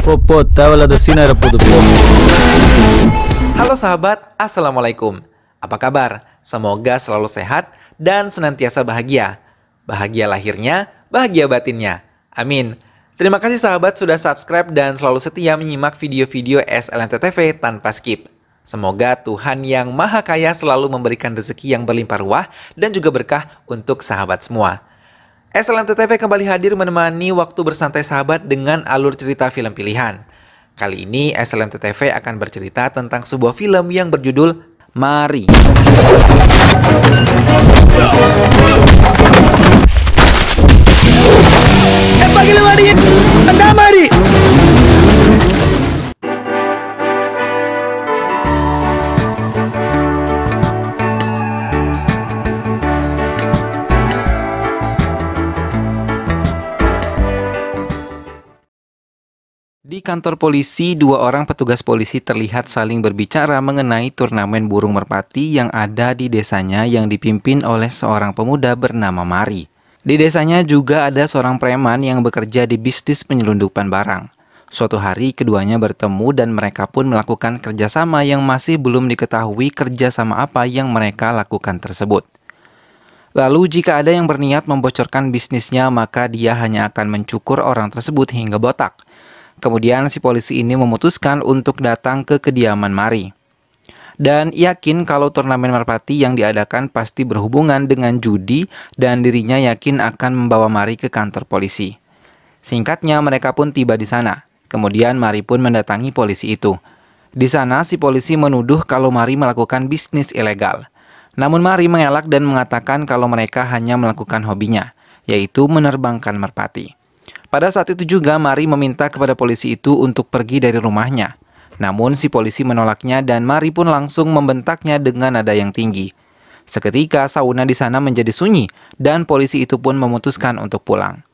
Popo, tahu ada sinar podo. Halo sahabat, Assalamualaikum. Apa kabar? Semoga selalu sehat dan senantiasa bahagia. Bahagia lahirnya, bahagia batinnya. Amin. Terima kasih sahabat sudah subscribe dan selalu setia menyimak video-video SLNT TV tanpa skip. Semoga Tuhan yang Maha Kaya selalu memberikan rezeki yang berlimpah ruah dan juga berkah untuk sahabat semua. SLNT TV kembali hadir menemani waktu bersantai sahabat dengan alur cerita film pilihan. Kali ini SLNT TV akan bercerita tentang sebuah film yang berjudul Mari. Di kantor polisi, dua orang petugas polisi terlihat saling berbicara mengenai turnamen burung merpati yang ada di desanya yang dipimpin oleh seorang pemuda bernama Mari. Di desanya juga ada seorang preman yang bekerja di bisnis penyelundupan barang. Suatu hari keduanya bertemu dan mereka pun melakukan kerjasama yang masih belum diketahui kerjasama apa yang mereka lakukan tersebut. Lalu jika ada yang berniat membocorkan bisnisnya, maka dia hanya akan mencukur orang tersebut hingga botak. Kemudian si polisi ini memutuskan untuk datang ke kediaman Mari. Dan yakin kalau turnamen merpati yang diadakan pasti berhubungan dengan judi dan dirinya yakin akan membawa Mari ke kantor polisi. Singkatnya mereka pun tiba di sana. Kemudian Mari pun mendatangi polisi itu. Di sana si polisi menuduh kalau Mari melakukan bisnis ilegal. Namun Mari mengelak dan mengatakan kalau mereka hanya melakukan hobinya, yaitu menerbangkan merpati. Pada saat itu juga Mari meminta kepada polisi itu untuk pergi dari rumahnya. Namun si polisi menolaknya dan Mari pun langsung membentaknya dengan nada yang tinggi. Seketika sauna di sana menjadi sunyi dan polisi itu pun memutuskan untuk pulang.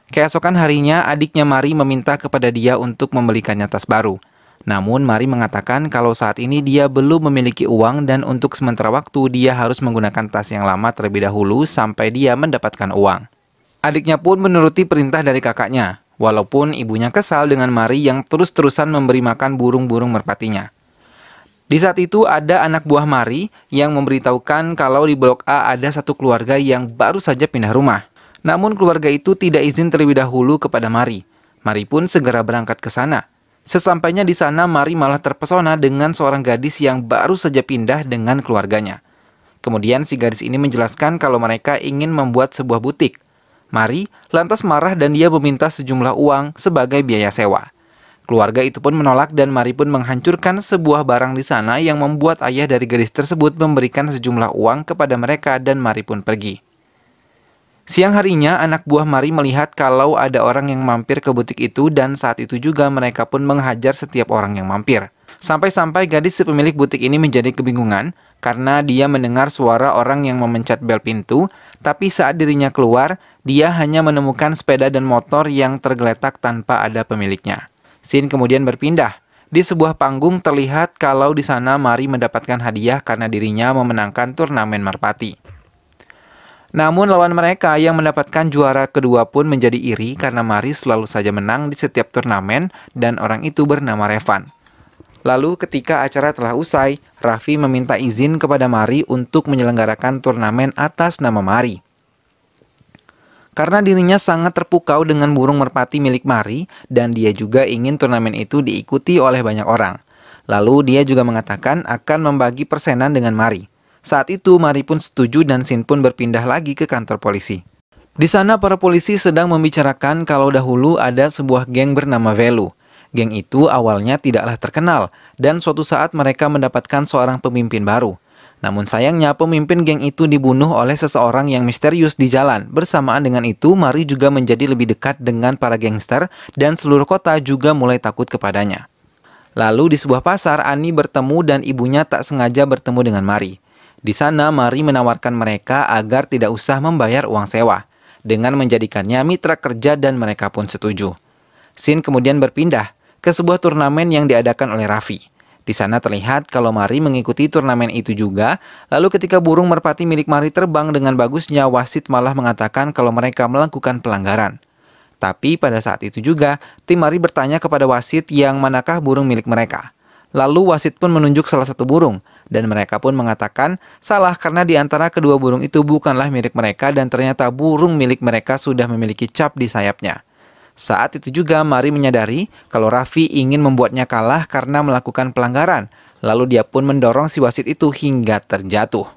Keesokan harinya adiknya Mari meminta kepada dia untuk membelikannya tas baru. Namun Mari mengatakan kalau saat ini dia belum memiliki uang dan untuk sementara waktu dia harus menggunakan tas yang lama terlebih dahulu sampai dia mendapatkan uang. Adiknya pun menuruti perintah dari kakaknya, walaupun ibunya kesal dengan Mari yang terus-terusan memberi makan burung-burung merpatinya. Di saat itu ada anak buah Mari yang memberitahukan kalau di Blok A ada satu keluarga yang baru saja pindah rumah. Namun keluarga itu tidak izin terlebih dahulu kepada Mari. Mari pun segera berangkat ke sana. Sesampainya di sana Mari malah terpesona dengan seorang gadis yang baru saja pindah dengan keluarganya. Kemudian si gadis ini menjelaskan kalau mereka ingin membuat sebuah butik. Mari lantas marah dan dia meminta sejumlah uang sebagai biaya sewa. Keluarga itu pun menolak dan Mari pun menghancurkan sebuah barang di sana yang membuat ayah dari gadis tersebut memberikan sejumlah uang kepada mereka dan Mari pun pergi. Siang harinya anak buah Mari melihat kalau ada orang yang mampir ke butik itu dan saat itu juga mereka pun menghajar setiap orang yang mampir. Sampai-sampai gadis si pemilik butik ini menjadi kebingungan karena dia mendengar suara orang yang memencet bel pintu, tapi saat dirinya keluar, dia hanya menemukan sepeda dan motor yang tergeletak tanpa ada pemiliknya. Scene kemudian berpindah. Di sebuah panggung terlihat kalau di sana Mari mendapatkan hadiah karena dirinya memenangkan turnamen merpati. Namun lawan mereka yang mendapatkan juara kedua pun menjadi iri karena Mari selalu saja menang di setiap turnamen dan orang itu bernama Revan. Lalu ketika acara telah usai, Raffi meminta izin kepada Mari untuk menyelenggarakan turnamen atas nama Mari. Karena dirinya sangat terpukau dengan burung merpati milik Mari dan dia juga ingin turnamen itu diikuti oleh banyak orang. Lalu dia juga mengatakan akan membagi persenan dengan Mari. Saat itu Mari pun setuju dan Sin pun berpindah lagi ke kantor polisi. Di sana para polisi sedang membicarakan kalau dahulu ada sebuah geng bernama Velu. Geng itu awalnya tidaklah terkenal dan suatu saat mereka mendapatkan seorang pemimpin baru. Namun sayangnya pemimpin geng itu dibunuh oleh seseorang yang misterius di jalan. Bersamaan dengan itu Mari juga menjadi lebih dekat dengan para gangster dan seluruh kota juga mulai takut kepadanya. Lalu di sebuah pasar Ani bertemu dan ibunya tak sengaja bertemu dengan Mari. Di sana Mari menawarkan mereka agar tidak usah membayar uang sewa dengan menjadikannya mitra kerja dan mereka pun setuju. Scene kemudian berpindah ke sebuah turnamen yang diadakan oleh Raffi. Di sana terlihat kalau Mari mengikuti turnamen itu juga, lalu ketika burung merpati milik Mari terbang dengan bagusnya, wasit malah mengatakan kalau mereka melakukan pelanggaran. Tapi pada saat itu juga, tim Mari bertanya kepada wasit yang manakah burung milik mereka. Lalu wasit pun menunjuk salah satu burung, dan mereka pun mengatakan salah karena di antara kedua burung itu bukanlah milik mereka dan ternyata burung milik mereka sudah memiliki cap di sayapnya. Saat itu juga Mari menyadari kalau Raffi ingin membuatnya kalah karena melakukan pelanggaran, lalu dia pun mendorong si wasit itu hingga terjatuh.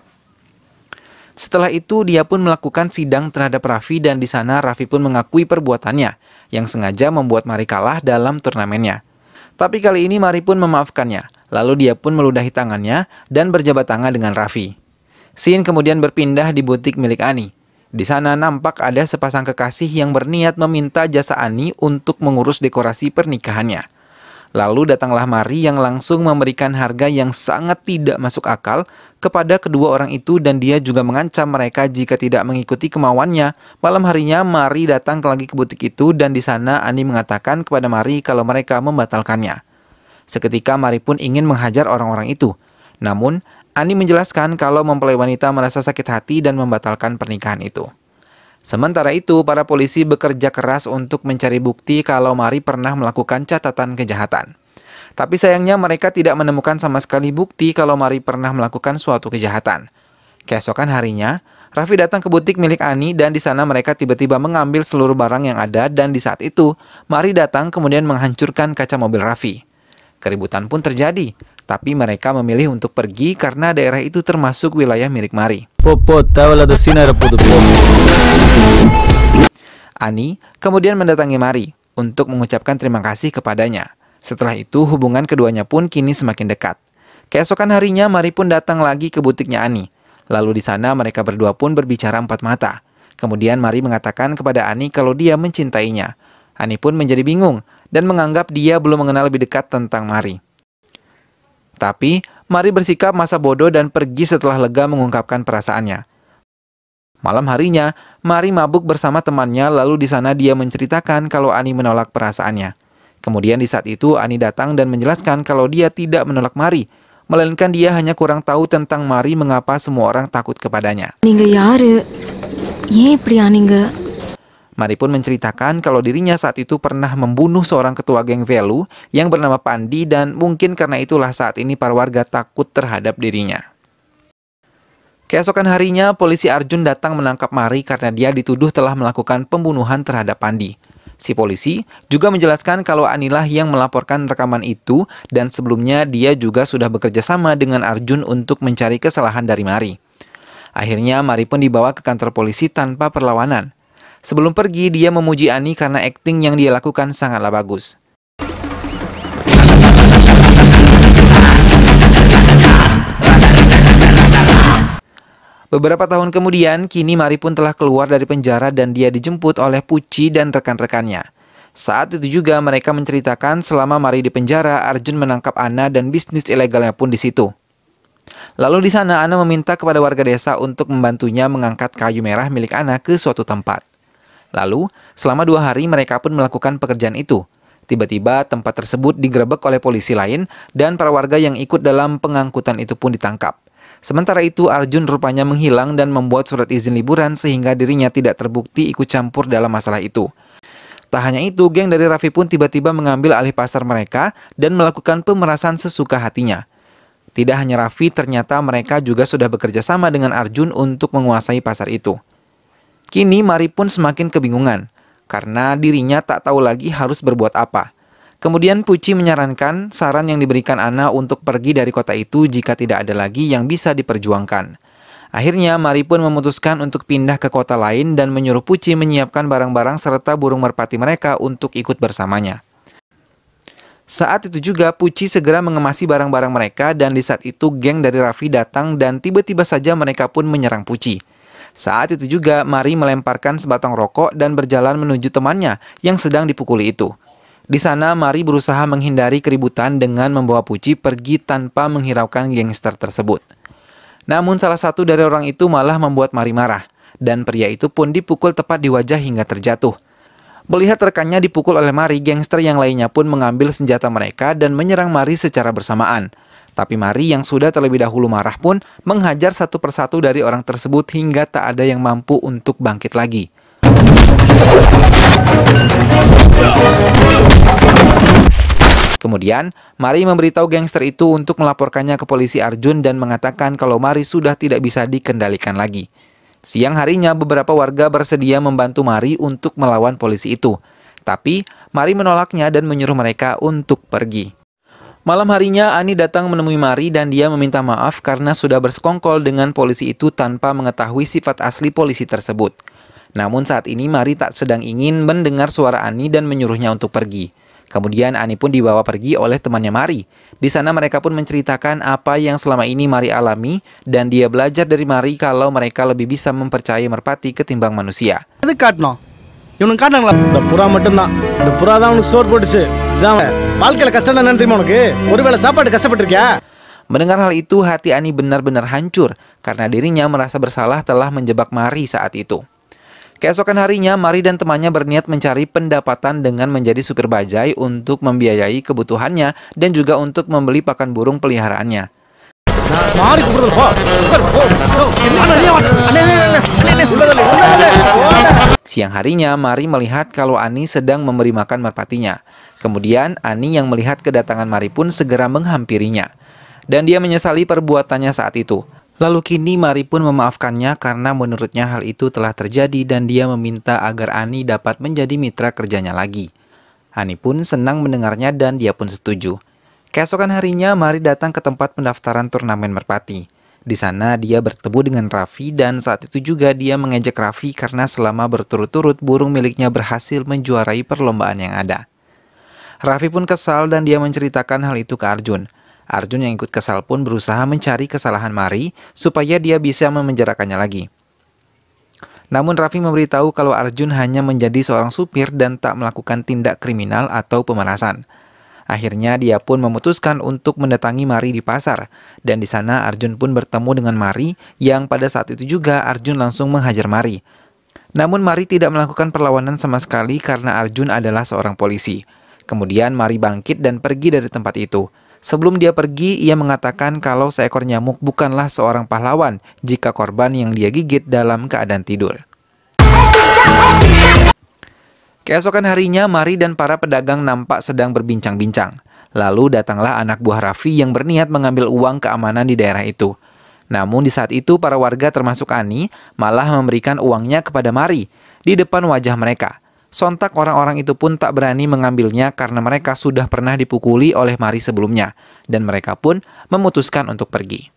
Setelah itu dia pun melakukan sidang terhadap Raffi dan di sana Raffi pun mengakui perbuatannya yang sengaja membuat Mari kalah dalam turnamennya. Tapi kali ini Mari pun memaafkannya, lalu dia pun meludahi tangannya dan berjabat tangan dengan Raffi. Scene kemudian berpindah di butik milik Ani. Di sana nampak ada sepasang kekasih yang berniat meminta jasa Ani untuk mengurus dekorasi pernikahannya. Lalu datanglah Mari yang langsung memberikan harga yang sangat tidak masuk akal kepada kedua orang itu dan dia juga mengancam mereka jika tidak mengikuti kemauannya. Malam harinya Mari datang lagi ke butik itu dan di sana Ani mengatakan kepada Mari kalau mereka membatalkannya. Seketika Mari pun ingin menghajar orang-orang itu. Namun Ani menjelaskan kalau mempelai wanita merasa sakit hati dan membatalkan pernikahan itu. Sementara itu, para polisi bekerja keras untuk mencari bukti kalau Mari pernah melakukan catatan kejahatan. Tapi sayangnya mereka tidak menemukan sama sekali bukti kalau Mari pernah melakukan suatu kejahatan. Keesokan harinya, Raffi datang ke butik milik Ani dan di sana mereka tiba-tiba mengambil seluruh barang yang ada dan di saat itu, Mari datang kemudian menghancurkan kaca mobil Raffi. Keributan pun terjadi, tapi mereka memilih untuk pergi karena daerah itu termasuk wilayah milik Mari. Ani kemudian mendatangi Mari untuk mengucapkan terima kasih kepadanya. Setelah itu hubungan keduanya pun kini semakin dekat. Keesokan harinya Mari pun datang lagi ke butiknya Ani. Lalu di sana mereka berdua pun berbicara empat mata. Kemudian Mari mengatakan kepada Ani kalau dia mencintainya. Ani pun menjadi bingung dan menganggap dia belum mengenal lebih dekat tentang Mari. Tapi Mari bersikap masa bodoh dan pergi setelah lega mengungkapkan perasaannya. Malam harinya, Mari mabuk bersama temannya lalu di sana dia menceritakan kalau Ani menolak perasaannya. Kemudian di saat itu Ani datang dan menjelaskan kalau dia tidak menolak Mari, melainkan dia hanya kurang tahu tentang Mari mengapa semua orang takut kepadanya. Mari pun menceritakan kalau dirinya saat itu pernah membunuh seorang ketua geng Velu yang bernama Pandi dan mungkin karena itulah saat ini para warga takut terhadap dirinya. Keesokan harinya, polisi Arjun datang menangkap Mari karena dia dituduh telah melakukan pembunuhan terhadap Pandi. Si polisi juga menjelaskan kalau Anilah yang melaporkan rekaman itu dan sebelumnya dia juga sudah bekerja sama dengan Arjun untuk mencari kesalahan dari Mari. Akhirnya Mari pun dibawa ke kantor polisi tanpa perlawanan. Sebelum pergi, dia memuji Ani karena akting yang dia lakukan sangatlah bagus. Beberapa tahun kemudian, kini Mari pun telah keluar dari penjara dan dia dijemput oleh Puci dan rekan-rekannya. Saat itu juga mereka menceritakan selama Mari di penjara, Arjun menangkap Ana dan bisnis ilegalnya pun di situ. Lalu di sana Ana meminta kepada warga desa untuk membantunya mengangkat kayu merah milik Ana ke suatu tempat. Lalu, selama 2 hari mereka pun melakukan pekerjaan itu. Tiba-tiba tempat tersebut digerebek oleh polisi lain dan para warga yang ikut dalam pengangkutan itu pun ditangkap. Sementara itu Arjun rupanya menghilang dan membuat surat izin liburan sehingga dirinya tidak terbukti ikut campur dalam masalah itu. Tak hanya itu, geng dari Raffi pun tiba-tiba mengambil alih pasar mereka dan melakukan pemerasan sesuka hatinya. Tidak hanya Raffi, ternyata mereka juga sudah bekerja sama dengan Arjun untuk menguasai pasar itu. Kini Mari pun semakin kebingungan, karena dirinya tak tahu lagi harus berbuat apa. Kemudian Puci menyarankan saran yang diberikan Ana untuk pergi dari kota itu jika tidak ada lagi yang bisa diperjuangkan. Akhirnya Mari pun memutuskan untuk pindah ke kota lain dan menyuruh Puci menyiapkan barang-barang serta burung merpati mereka untuk ikut bersamanya. Saat itu juga Puci segera mengemasi barang-barang mereka dan di saat itu geng dari Raffi datang dan tiba-tiba saja mereka pun menyerang Puci. Saat itu juga Mari melemparkan sebatang rokok dan berjalan menuju temannya yang sedang dipukuli itu. Di sana Mari berusaha menghindari keributan dengan membawa Puci pergi tanpa menghiraukan gangster tersebut. Namun salah satu dari orang itu malah membuat Mari marah dan pria itu pun dipukul tepat di wajah hingga terjatuh. Melihat rekannya dipukul oleh Mari, gangster yang lainnya pun mengambil senjata mereka dan menyerang Mari secara bersamaan. Tapi Mari yang sudah terlebih dahulu marah pun menghajar satu persatu dari orang tersebut hingga tak ada yang mampu untuk bangkit lagi. Kemudian, Mari memberitahu gangster itu untuk melaporkannya ke polisi Arjun dan mengatakan kalau Mari sudah tidak bisa dikendalikan lagi. Siang harinya, beberapa warga bersedia membantu Mari untuk melawan polisi itu. Tapi, Mari menolaknya dan menyuruh mereka untuk pergi. Malam harinya, Ani datang menemui Mari dan dia meminta maaf karena sudah bersekongkol dengan polisi itu tanpa mengetahui sifat asli polisi tersebut. Namun saat ini Mari tak sedang ingin mendengar suara Ani dan menyuruhnya untuk pergi. Kemudian Ani pun dibawa pergi oleh temannya Mari. Di sana mereka pun menceritakan apa yang selama ini Mari alami dan dia belajar dari Mari kalau mereka lebih bisa mempercayai merpati ketimbang manusia. Mendengar hal itu, hati Ani benar-benar hancur karena dirinya merasa bersalah telah menjebak Mari saat itu. Keesokan harinya, Mari dan temannya berniat mencari pendapatan dengan menjadi supir bajai untuk membiayai kebutuhannya dan juga untuk membeli pakan burung peliharaannya. Siang harinya, Mari melihat kalau Ani sedang memberi makan merpatinya. Kemudian, Ani yang melihat kedatangan Mari pun segera menghampirinya. Dan dia menyesali perbuatannya saat itu. Lalu kini Mari pun memaafkannya karena menurutnya hal itu telah terjadi dan dia meminta agar Ani dapat menjadi mitra kerjanya lagi. Ani pun senang mendengarnya dan dia pun setuju. Keesokan harinya Mari datang ke tempat pendaftaran turnamen merpati. Di sana dia bertemu dengan Raffi dan saat itu juga dia mengejek Raffi karena selama berturut-turut burung miliknya berhasil menjuarai perlombaan yang ada. Raffi pun kesal dan dia menceritakan hal itu ke Arjun. Arjun yang ikut kesal pun berusaha mencari kesalahan Mari supaya dia bisa memenjarakannya lagi. Namun Raffi memberitahu kalau Arjun hanya menjadi seorang supir dan tak melakukan tindak kriminal atau pemerasan. Akhirnya dia pun memutuskan untuk mendatangi Mari di pasar dan di sana Arjun pun bertemu dengan Mari yang pada saat itu juga Arjun langsung menghajar Mari. Namun Mari tidak melakukan perlawanan sama sekali karena Arjun adalah seorang polisi. Kemudian Mari bangkit dan pergi dari tempat itu. Sebelum dia pergi, ia mengatakan kalau seekor nyamuk bukanlah seorang pahlawan jika korban yang dia gigit dalam keadaan tidur. Keesokan harinya, Mari dan para pedagang nampak sedang berbincang-bincang. Lalu datanglah anak buah Raffi yang berniat mengambil uang keamanan di daerah itu. Namun di saat itu para warga termasuk Ani malah memberikan uangnya kepada Mari di depan wajah mereka. Sontak orang-orang itu pun tak berani mengambilnya karena mereka sudah pernah dipukuli oleh Mari sebelumnya. Dan mereka pun memutuskan untuk pergi.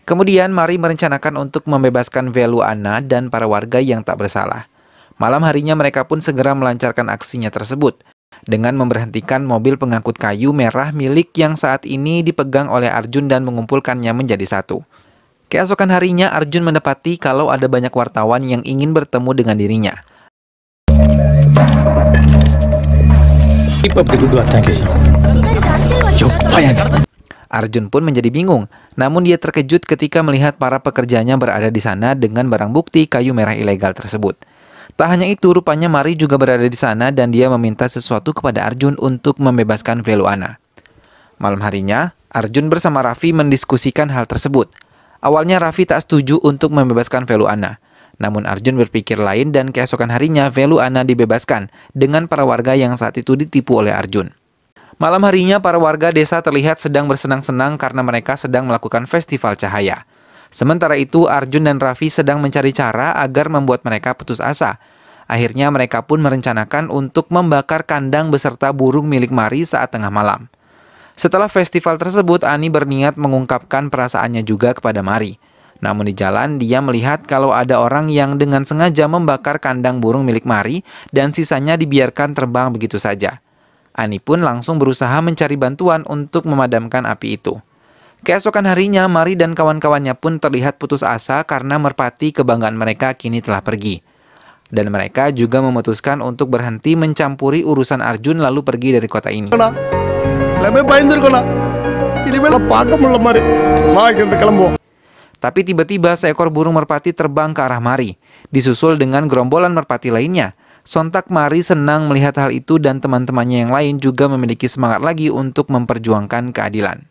Kemudian Mari merencanakan untuk membebaskan Veluana dan para warga yang tak bersalah. Malam harinya mereka pun segera melancarkan aksinya tersebut dengan memberhentikan mobil pengangkut kayu merah milik yang saat ini dipegang oleh Arjun dan mengumpulkannya menjadi satu. Keesokan harinya, Arjun mendapati kalau ada banyak wartawan yang ingin bertemu dengan dirinya. Arjun pun menjadi bingung, namun dia terkejut ketika melihat para pekerjanya berada di sana dengan barang bukti kayu merah ilegal tersebut. Tak hanya itu, rupanya Mari juga berada di sana dan dia meminta sesuatu kepada Arjun untuk membebaskan Veluana. Malam harinya, Arjun bersama Raffi mendiskusikan hal tersebut. Awalnya Raffi tak setuju untuk membebaskan Veluana. Namun Arjun berpikir lain dan keesokan harinya Veluana dibebaskan dengan para warga yang saat itu ditipu oleh Arjun. Malam harinya para warga desa terlihat sedang bersenang-senang karena mereka sedang melakukan festival cahaya. Sementara itu Arjun dan Raffi sedang mencari cara agar membuat mereka putus asa. Akhirnya mereka pun merencanakan untuk membakar kandang beserta burung milik Mari saat tengah malam. Setelah festival tersebut, Ani berniat mengungkapkan perasaannya juga kepada Mari. Namun di jalan, dia melihat kalau ada orang yang dengan sengaja membakar kandang burung milik Mari dan sisanya dibiarkan terbang begitu saja. Ani pun langsung berusaha mencari bantuan untuk memadamkan api itu. Keesokan harinya, Mari dan kawan-kawannya pun terlihat putus asa karena merpati kebanggaan mereka kini telah pergi. Dan mereka juga memutuskan untuk berhenti mencampuri urusan Arjun lalu pergi dari kota ini. Tapi tiba-tiba seekor burung merpati terbang ke arah Mari, disusul dengan gerombolan merpati lainnya. Sontak Mari senang melihat hal itu dan teman-temannya yang lain juga memiliki semangat lagi untuk memperjuangkan keadilan.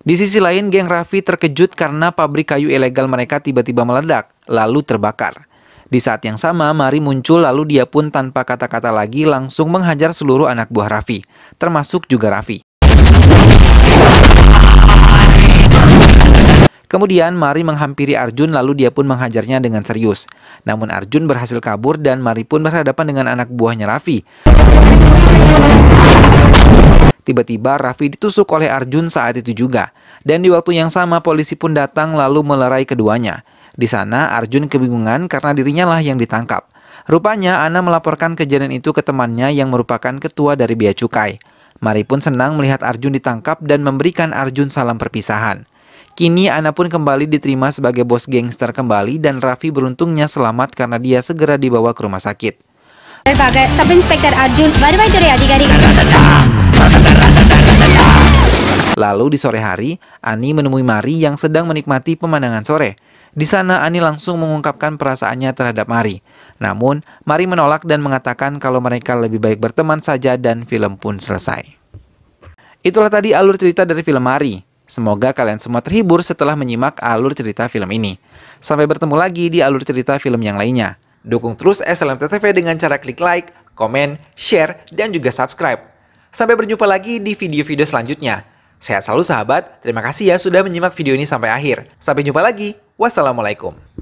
Di sisi lain, geng Raffi terkejut karena pabrik kayu ilegal mereka tiba-tiba meledak, lalu terbakar. Di saat yang sama, Mari muncul lalu dia pun tanpa kata-kata lagi langsung menghajar seluruh anak buah Raffi, termasuk juga Raffi. Kemudian Mari menghampiri Arjun lalu dia pun menghajarnya dengan serius. Namun Arjun berhasil kabur dan Mari pun berhadapan dengan anak buahnya Raffi. Tiba-tiba Raffi ditusuk oleh Arjun saat itu juga. Dan di waktu yang sama polisi pun datang lalu melerai keduanya. Di sana Arjun kebingungan karena dirinya lah yang ditangkap. Rupanya Ana melaporkan kejadian itu ke temannya yang merupakan ketua dari Bea Cukai. Mari pun senang melihat Arjun ditangkap dan memberikan Arjun salam perpisahan. Kini Ana pun kembali diterima sebagai bos gangster kembali dan Raffi beruntungnya selamat karena dia segera dibawa ke rumah sakit. Sub Inspektur Arjun, வருவாய்த்துறை அதிகாரி. Lalu di sore hari, Ani menemui Mari yang sedang menikmati pemandangan sore. Di sana Ani langsung mengungkapkan perasaannya terhadap Mari. Namun, Mari menolak dan mengatakan kalau mereka lebih baik berteman saja dan film pun selesai. Itulah tadi alur cerita dari film Mari. Semoga kalian semua terhibur setelah menyimak alur cerita film ini. Sampai bertemu lagi di alur cerita film yang lainnya. Dukung terus SLMTTV dengan cara klik like, komen, share, dan juga subscribe. Sampai berjumpa lagi di video-video selanjutnya. Sehat selalu sahabat, terima kasih ya sudah menyimak video ini sampai akhir. Sampai jumpa lagi, wassalamualaikum.